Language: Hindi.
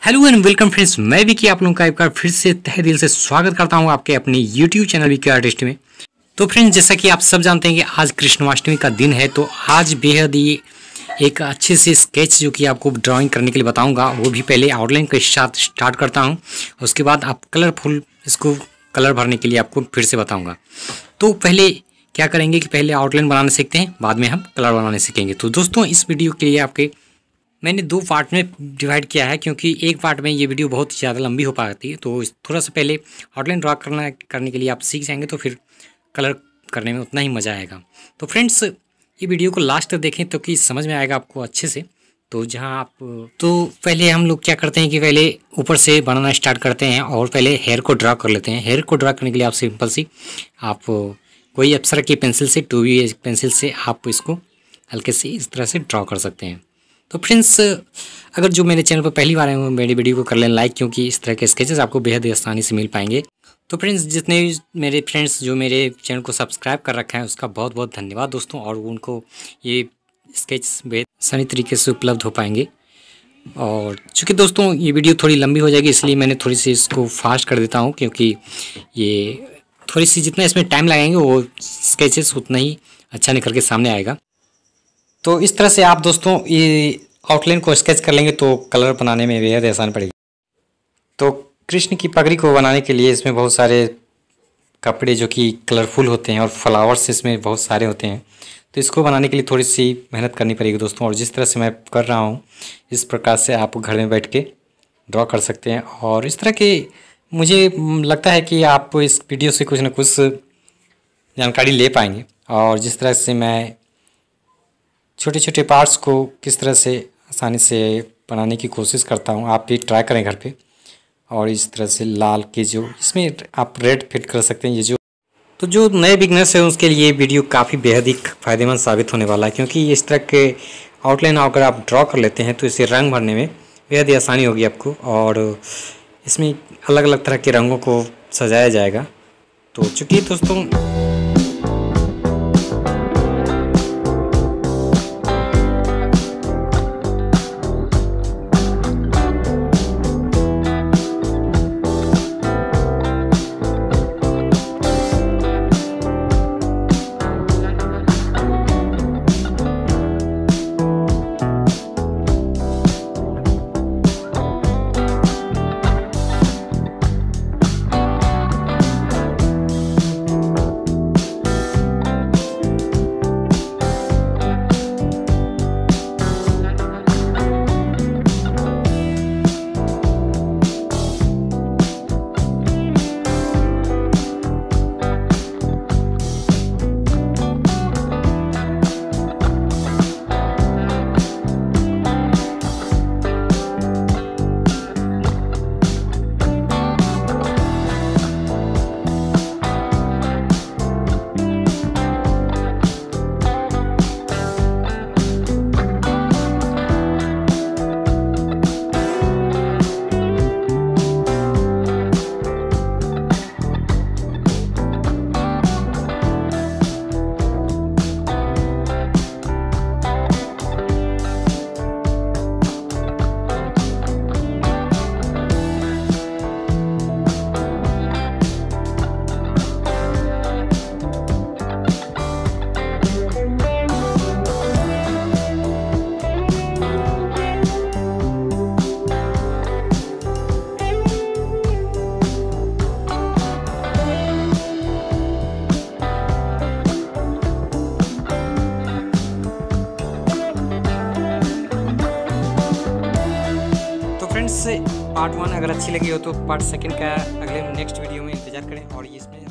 हेलो एंड वेलकम फ्रेंड्स, मैं विकी आप लोगों का एक बार फिर से तहे दिल से स्वागत करता हूं आपके अपने यूट्यूब चैनल विकी आर्टिस्ट में। तो फ्रेंड्स, जैसा कि आप सब जानते हैं कि आज कृष्णाष्टमी का दिन है, तो आज बेहद ही एक अच्छे से स्केच जो कि आपको ड्राइंग करने के लिए बताऊंगा, वो भी पहले आउटलाइन के साथ स्टार्ट करता हूं, उसके बाद आप कलरफुल इसको कलर भरने के लिए आपको फिर से बताऊँगा। तो पहले क्या करेंगे कि पहले आउटलाइन बनाना सीखते हैं, बाद में हम कलर बनाने सीखेंगे। तो दोस्तों, इस वीडियो के लिए आपके मैंने 2 पार्ट में डिवाइड किया है, क्योंकि एक पार्ट में ये वीडियो बहुत ज़्यादा लंबी हो पाती है। तो थोड़ा सा पहले आउटलाइन ड्रा करने के लिए आप सीख जाएंगे, तो फिर कलर करने में उतना ही मज़ा आएगा। तो फ्रेंड्स, ये वीडियो को लास्ट तक देखें तो कि समझ में आएगा आपको अच्छे से। तो पहले हम लोग क्या करते हैं कि पहले ऊपर से बनाना स्टार्ट करते हैं और पहले हेयर को ड्रा कर लेते हैं। हेयर को ड्रा करने के लिए आप सिंपल सी कोई अप्सरा की पेंसिल से 2B पेंसिल से आप इसको हल्के से इस तरह से ड्रा कर सकते हैं। तो फ्रेंड्स, अगर जो मेरे चैनल पर पहली बार आए हो मेरी वीडियो को कर लें लाइक, क्योंकि इस तरह के स्केचेस आपको बेहद आसानी से मिल पाएंगे। तो फ्रेंड्स, जितने भी मेरे फ्रेंड्स जो मेरे चैनल को सब्सक्राइब कर रखा है उसका बहुत बहुत धन्यवाद दोस्तों, और उनको ये स्केच बेहद आसानी तरीके से उपलब्ध हो पाएंगे। और चूँकि दोस्तों ये वीडियो थोड़ी लंबी हो जाएगी, इसलिए मैंने थोड़ी सी इसको फास्ट कर देता हूँ, क्योंकि ये थोड़ी सी जितना इसमें टाइम लगाएंगे वो स्केचेस उतना ही अच्छा निकल के सामने आएगा। तो इस तरह से आप दोस्तों ये आउटलाइन को स्केच कर लेंगे तो कलर बनाने में बेहद आसान पड़ेगी। तो कृष्ण की पगड़ी को बनाने के लिए इसमें बहुत सारे कपड़े जो कि कलरफुल होते हैं और फ्लावर्स इसमें बहुत सारे होते हैं, तो इसको बनाने के लिए थोड़ी सी मेहनत करनी पड़ेगी दोस्तों। और जिस तरह से मैं कर रहा हूँ इस प्रकार से आप घर में बैठ के ड्रॉ कर सकते हैं। और इस तरह के मुझे लगता है कि आप इस वीडियो से कुछ ना कुछ जानकारी ले पाएंगे। और जिस तरह से मैं छोटे छोटे पार्ट्स को किस तरह से आसानी से बनाने की कोशिश करता हूँ, आप भी ट्राई करें घर पे। और इस तरह से लाल के जो इसमें आप रेड फिट कर सकते हैं, ये जो नए बिगनर्स हैं उसके लिए वीडियो काफ़ी बेहद ही फ़ायदेमंद साबित होने वाला है, क्योंकि इस तरह के आउटलाइन अगर आप ड्रॉ कर लेते हैं तो इसे रंग भरने में बेहद ही आसानी होगी आपको। और इसमें अलग अलग तरह के रंगों को सजाया जाएगा। तो चूँकि दोस्तों पार्ट 1 अगर अच्छी लगी हो तो पार्ट 2 का अगले नेक्स्ट वीडियो में इंतजार करें। और इसमें